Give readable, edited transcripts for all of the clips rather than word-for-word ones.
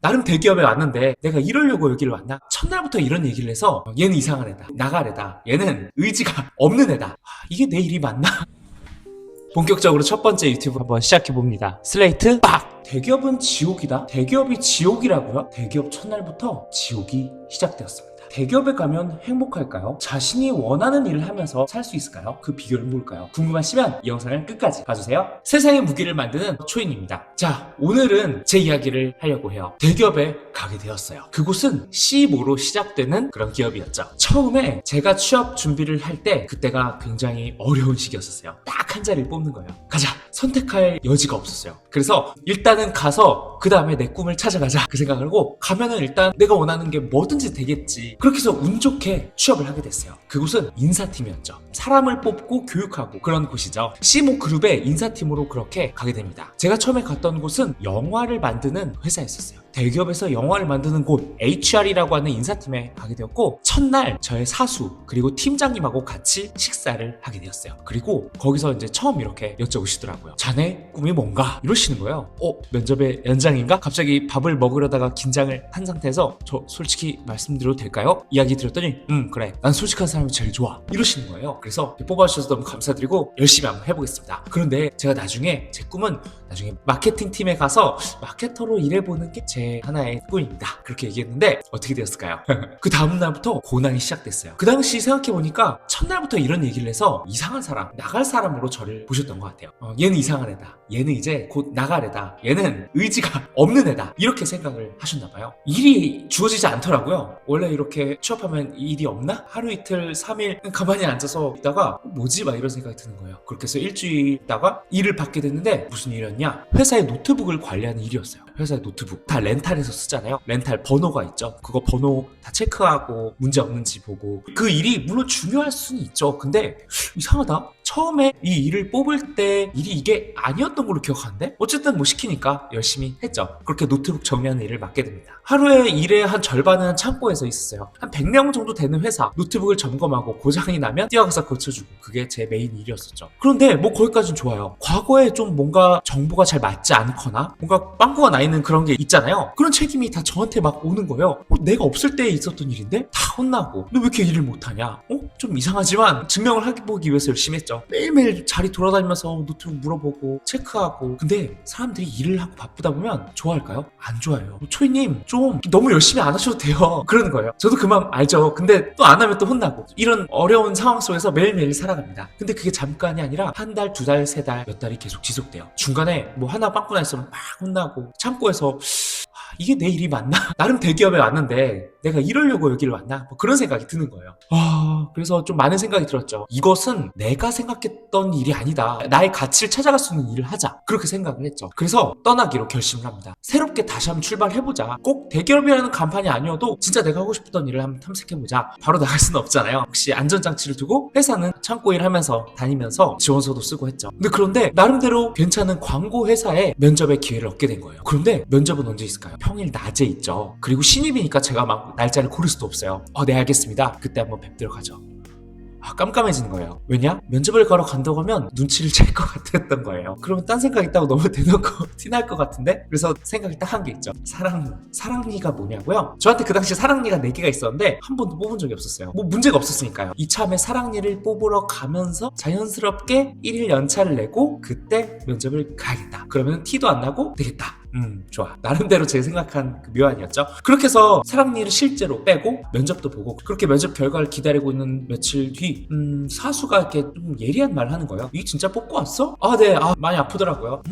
나름 대기업에 왔는데 내가 이러려고 여기를 왔나? 첫날부터 이런 얘기를 해서 얘는 이상한 애다, 나갈 애다, 얘는 의지가 없는 애다. 이게 내 일이 맞나? 본격적으로 첫 번째 유튜브 한번 시작해봅니다. 슬레이트 빡! 대기업은 지옥이다? 대기업이 지옥이라고요? 대기업 첫날부터 지옥이 시작되었습니다. 대기업에 가면 행복할까요? 자신이 원하는 일을 하면서 살 수 있을까요? 그 비결은 뭘까요? 궁금하시면 이 영상을 끝까지 봐주세요. 세상의 무기를 만드는 초인입니다. 자, 오늘은 제 이야기를 하려고 해요. 대기업에 가게 되었어요. 그곳은 C5로 시작되는 그런 기업이었죠. 처음에 제가 취업 준비를 할 때 그때가 굉장히 어려운 시기였었어요. 딱 한 자리를 뽑는 거예요. 가자! 선택할 여지가 없었어요. 그래서 일단은 가서 그 다음에 내 꿈을 찾아가자 그 생각을 하고 가면은 일단 내가 원하는 게 뭐든지 되겠지. 그렇게 해서 운 좋게 취업을 하게 됐어요. 그곳은 인사팀이었죠. 사람을 뽑고 교육하고 그런 곳이죠. C5 그룹의 인사팀으로 그렇게 가게 됩니다. 제가 처음에 갔던 곳은 영화를 만드는 회사였었어요. 대기업에서 영화를 만드는 곳 HR이라고 하는 인사팀에 가게 되었고, 첫날 저의 사수 그리고 팀장님하고 같이 식사를 하게 되었어요. 그리고 거기서 이제 처음 이렇게 여쭤보시더라고요. 자네 꿈이 뭔가? 이러시는 거예요. 면접의 연장인가? 갑자기 밥을 먹으려다가 긴장을 한 상태에서 저 솔직히 말씀드려도 될까요? 이야기 드렸더니 그래, 난 솔직한 사람이 제일 좋아, 이러시는 거예요. 그래서 뽑아주셔서 너무 감사드리고 열심히 한번 해보겠습니다. 그런데 제가 나중에 제 꿈은 나중에 마케팅 팀에 가서 마케터로 일해보는 게 제 하나의 꿈입니다. 그렇게 얘기했는데 어떻게 되었을까요? 그 다음날부터 고난이 시작됐어요. 그 당시 생각해보니까 첫날부터 이런 얘기를 해서 이상한 사람, 나갈 사람으로 저를 보셨던 것 같아요. 얘는 이상한 애다, 얘는 이제 곧 나갈 애다, 얘는 의지가 없는 애다, 이렇게 생각을 하셨나봐요. 일이 주어지지 않더라고요. 원래 이렇게 취업하면 일이 없나? 하루 이틀 3일 가만히 앉아서 있다가 뭐지? 막 이런 생각이 드는 거예요. 그렇게 해서 일주일 있다가 일을 받게 됐는데 무슨 일이었냐? 회사의 노트북을 관리하는 일이었어요. 회사의 노트북 다 렌탈해서 쓰잖아요. 렌탈 번호가 있죠. 그거 번호 다 체크하고 문제 없는지 보고, 그 일이 물론 중요할 수는 있죠. 근데 이상하다, 처음에 이 일을 뽑을 때 일이 이게 아니었던 걸로 기억하는데 어쨌든 뭐 시키니까 열심히 했죠. 그렇게 노트북 정리하는 일을 맡게 됩니다. 하루에 일의 한 절반은 창고에서 있었어요. 한 100명 정도 되는 회사, 노트북을 점검하고 고장이 나면 뛰어가서 고쳐주고, 그게 제 메인 일이었었죠. 그런데 뭐 거기까지는 좋아요. 과거에 좀 뭔가 정보가 잘 맞지 않거나 뭔가 빵꾸가 나 있는 그런 게 있잖아요. 그런 책임이 다 저한테 막 오는 거예요. 내가 없을 때 있었던 일인데? 다 혼나고 너 왜 이렇게 일을 못하냐? 좀 이상하지만 증명을 하기 위해서 열심히 했죠. 매일매일 자리 돌아다니면서 노트북 물어보고 체크하고. 근데 사람들이 일을 하고 바쁘다 보면 좋아할까요? 안 좋아해요. 초이님 좀 너무 열심히 안 하셔도 돼요, 그러는 거예요. 저도 그 마음 알죠. 근데 또 안 하면 또 혼나고, 이런 어려운 상황 속에서 매일매일 살아갑니다. 근데 그게 잠깐이 아니라 한 달, 두 달, 세 달, 몇 달이 계속 지속돼요. 중간에 뭐 하나 빵꾸 나 있으면 막 혼나고, 창고에서 이게 내 일이 맞나? 나름 대기업에 왔는데 내가 이러려고 여기를 왔나? 뭐 그런 생각이 드는 거예요. 그래서 좀 많은 생각이 들었죠. 이것은 내가 생각했던 일이 아니다, 나의 가치를 찾아갈 수 있는 일을 하자, 그렇게 생각을 했죠. 그래서 떠나기로 결심을 합니다. 새롭게 다시 한번 출발해보자. 꼭 대기업이라는 간판이 아니어도 진짜 내가 하고 싶었던 일을 한번 탐색해보자. 바로 나갈 수는 없잖아요. 혹시 안전장치를 두고 회사는 창고 일 하면서 다니면서 지원서도 쓰고 했죠. 그런데 나름대로 괜찮은 광고 회사에 면접의 기회를 얻게 된 거예요. 그런데 면접은 언제 있을까요? 평일 낮에 있죠. 그리고 신입이니까 제가 막 날짜를 고를 수도 없어요. 네, 알겠습니다. 그때 한번 뵙도록 하죠. 깜깜해지는 거예요. 왜냐? 면접을 가러 간다고 하면 눈치를 챌 것 같았던 거예요. 그러면 딴 생각 있다고 너무 대놓고 티날 것 같은데? 그래서 생각이 딱 한 게 있죠. 사랑니가 뭐냐고요? 저한테 그 당시 사랑니가 4개가 있었는데 한 번도 뽑은 적이 없었어요. 뭐 문제가 없었으니까요. 이참에 사랑니를 뽑으러 가면서 자연스럽게 1일 연차를 내고 그때 면접을 가야겠다. 그러면 티도 안 나고 되겠다. 좋아. 나름대로 제 생각한 그 묘안이었죠. 그렇게 해서 사랑니를 실제로 빼고 면접도 보고, 그렇게 면접 결과를 기다리고 있는 며칠 뒤 사수가 이렇게 좀 예리한 말을 하는 거예요. 이게 진짜 뽑고 왔어? 네. 많이 아프더라고요.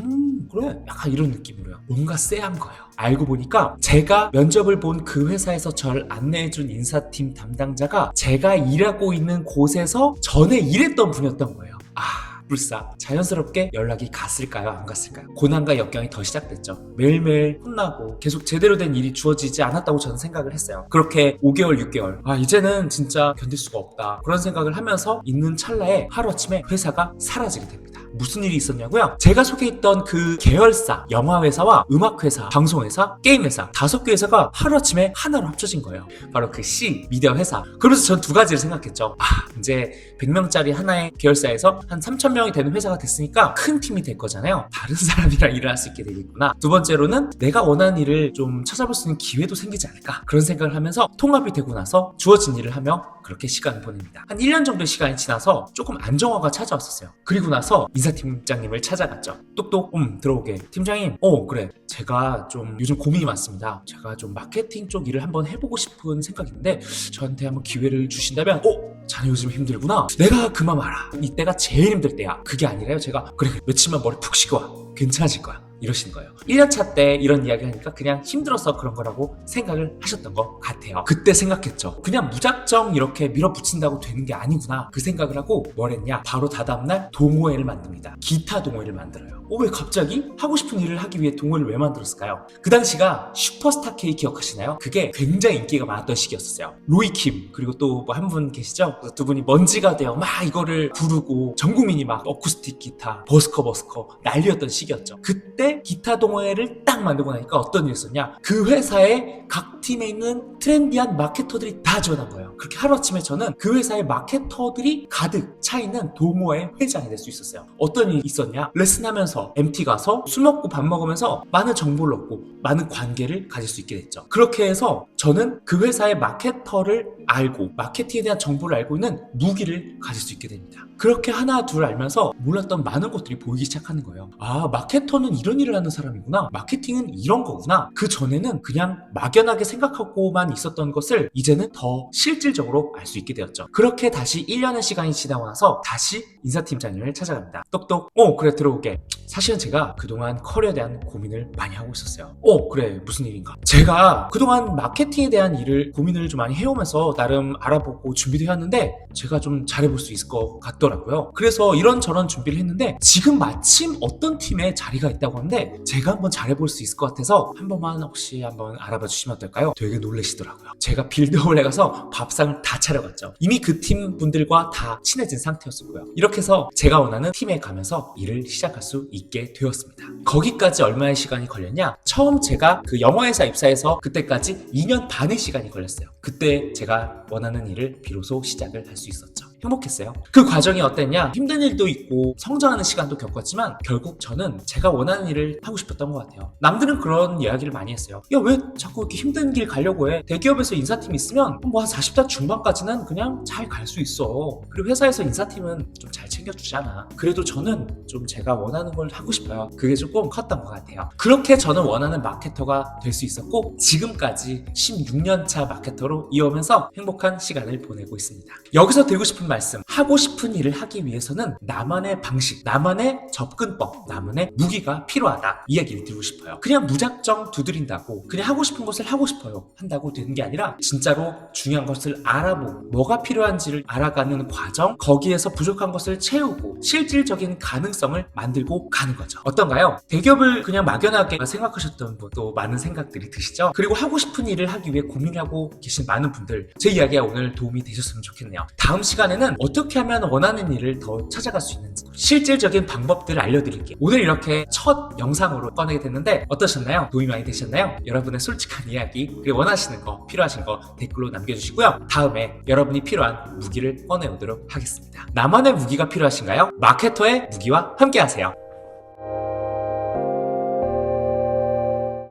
그래. 약간 이런 느낌으로요. 뭔가 쎄한 거예요. 알고 보니까 제가 면접을 본 그 회사에서 저를 안내해준 인사팀 담당자가 제가 일하고 있는 곳에서 전에 일했던 분이었던 거예요. 불사. 자연스럽게 연락이 갔을까요? 안 갔을까요? 고난과 역경이 더 시작됐죠. 매일매일 혼나고 계속 제대로 된 일이 주어지지 않았다고 저는 생각을 했어요. 그렇게 5개월, 6개월. 이제는 진짜 견딜 수가 없다, 그런 생각을 하면서 있는 찰나에 하루아침에 회사가 사라지게 됩니다. 무슨 일이 있었냐고요? 제가 소개했던 그 계열사, 영화회사와 음악회사, 방송회사, 게임회사 5개 회사가 하루아침에 하나로 합쳐진 거예요. 바로 그 C, 미디어 회사. 그러면서 전 2가지를 생각했죠. 이제 100명짜리 하나의 계열사에서 한 3,000명이 되는 회사가 됐으니까 큰 팀이 될 거잖아요. 다른 사람이랑 일을 할 수 있게 되겠구나. 2번째로는 내가 원하는 일을 좀 찾아볼 수 있는 기회도 생기지 않을까, 그런 생각을 하면서 통합이 되고 나서 주어진 일을 하며 그렇게 시간을 보냅니다. 한 1년 정도의 시간이 지나서 조금 안정화가 찾아왔었어요. 그리고 나서 인사팀장님을 찾아갔죠. 똑똑 들어오게. 팀장님, 그래, 제가 좀 요즘 고민이 많습니다. 제가 좀 마케팅 쪽 일을 한번 해보고 싶은 생각이 있는데 저한테 한번 기회를 주신다면. 자네 요즘 힘들구나. 내가 그만 알아. 이때가 제일 힘들 때야. 그게 아니라요, 제가 그래 며칠만 머리 푹 쉬고 와, 괜찮아질 거야, 이러시는 거예요. 1년차 때 이런 이야기 하니까 그냥 힘들어서 그런 거라고 생각을 하셨던 것 같아요. 그때 생각했죠. 그냥 무작정 이렇게 밀어붙인다고 되는 게 아니구나, 그 생각을 하고 뭘 했냐, 바로 다다음날 동호회를 만듭니다. 기타 동호회를 만들어요. 왜 갑자기? 하고 싶은 일을 하기 위해 동호회를 왜 만들었을까요? 그 당시가 슈퍼스타 K 기억하시나요? 그게 굉장히 인기가 많았던 시기였어요. 로이킴, 그리고 또 뭐 한 분 계시죠? 그래서 2분이 먼지가 되어 막 이거를 부르고 전 국민이 막 어쿠스틱 기타, 버스커 난리였던 시기였죠. 그때 기타 동호회를 딱 만들고 나니까 어떤 일이 있었냐, 그 회사에 각 팀에 있는 트렌디한 마케터들이 다 지원한 거예요. 그렇게 하루아침에 저는 그 회사의 마케터들이 가득 차 있는 동호회 회장이 될 수 있었어요. 어떤 일이 있었냐, 레슨하면서 MT 가서 술 먹고 밥 먹으면서 많은 정보를 얻고 많은 관계를 가질 수 있게 됐죠. 그렇게 해서 저는 그 회사의 마케터를 알고 마케팅에 대한 정보를 알고 있는 무기를 가질 수 있게 됩니다. 그렇게 하나 둘 알면서 몰랐던 많은 것들이 보이기 시작하는 거예요. 마케터는 이런 일을 하는 사람이구나, 마케팅은 이런 거구나. 그 전에는 그냥 막연하게 생각하고만 있었던 것을 이제는 더 실질적으로 알 수 있게 되었죠. 그렇게 다시 1년의 시간이 지나고 나서 다시 인사팀장님을 찾아갑니다. 똑똑, 그래, 들어오게. 사실은 제가 그동안 커리어에 대한 고민을 많이 하고 있었어요. 그래, 무슨 일인가? 제가 그동안 마케팅에 대한 일을 고민을 좀 많이 해오면서 나름 알아보고 준비도 해왔는데 제가 좀 잘해볼 수 있을 것 같더라고요. 그래서 이런저런 준비를 했는데 지금 마침 어떤 팀에 자리가 있다고 하는데 제가 한번 잘해볼 수 있을 것 같아서 한 번만 혹시 한번 알아봐 주시면 어떨까요? 되게 놀라시더라고요. 제가 빌드홀에 가서 밥상을 다 차려갔죠. 이미 그 팀 분들과 다 친해진 상태였었고요. 이렇게 해서 제가 원하는 팀에 가면서 일을 시작할 수 있게 되었습니다. 거기까지 얼마의 시간이 걸렸냐? 처음 제가 그 영어회사 입사해서 그때까지 2년 반의 시간이 걸렸어요. 그때 제가 원하는 일을 비로소 시작을 할 수 있었죠. 행복했어요. 그 과정이 어땠냐? 힘든 일도 있고 성장하는 시간도 겪었지만 결국 저는 제가 원하는 일을 하고 싶었던 것 같아요. 남들은 그런 이야기를 많이 했어요. 야, 왜 자꾸 이렇게 힘든 길 가려고 해? 대기업에서 인사팀 있으면 뭐 한 40대 중반까지는 그냥 잘 갈 수 있어. 그리고 회사에서 인사팀은 좀 잘 챙겨주잖아. 그래도 저는 좀 제가 원하는 걸 하고 싶어요. 그게 조금 컸던 것 같아요. 그렇게 저는 원하는 마케터가 될 수 있었고 지금까지 16년차 마케터로 이어오면서 행복한 시간을 보내고 있습니다. 여기서 드리고 싶은 말씀, 하고 싶은 일을 하기 위해서는 나만의 방식, 나만의 접근법, 나만의 무기가 필요하다, 이 얘기를 드리고 싶어요. 그냥 무작정 두드린다고 그냥 하고 싶은 것을 하고 싶어요 한다고 되는 게 아니라 진짜로 중요한 것을 알아보고 뭐가 필요한지를 알아가는 과정, 거기에서 부족한 것을 채우고 실질적인 가능성을 만들고 가는 거죠. 어떤가요? 대기업을 그냥 막연하게 생각하셨던 분도 많은 생각들이 드시죠? 그리고 하고 싶은 일을 하기 위해 고민하고 계신 많은 분들, 제 이야기가 오늘 도움이 되셨으면 좋겠네요. 다음 시간에는 어떻게 하면 원하는 일을 더 찾아갈 수 있는지 실질적인 방법들을 알려드릴게요. 오늘 이렇게 첫 영상으로 꺼내게 됐는데 어떠셨나요? 도움이 많이 되셨나요? 여러분의 솔직한 이야기, 그리고 원하시는 거, 필요하신 거 댓글로 남겨주시고요. 다음에 여러분이 필요한 무기를 꺼내오도록 하겠습니다. 나만의 무기가 필요하신가요? 마케터의 무기와 함께 하세요.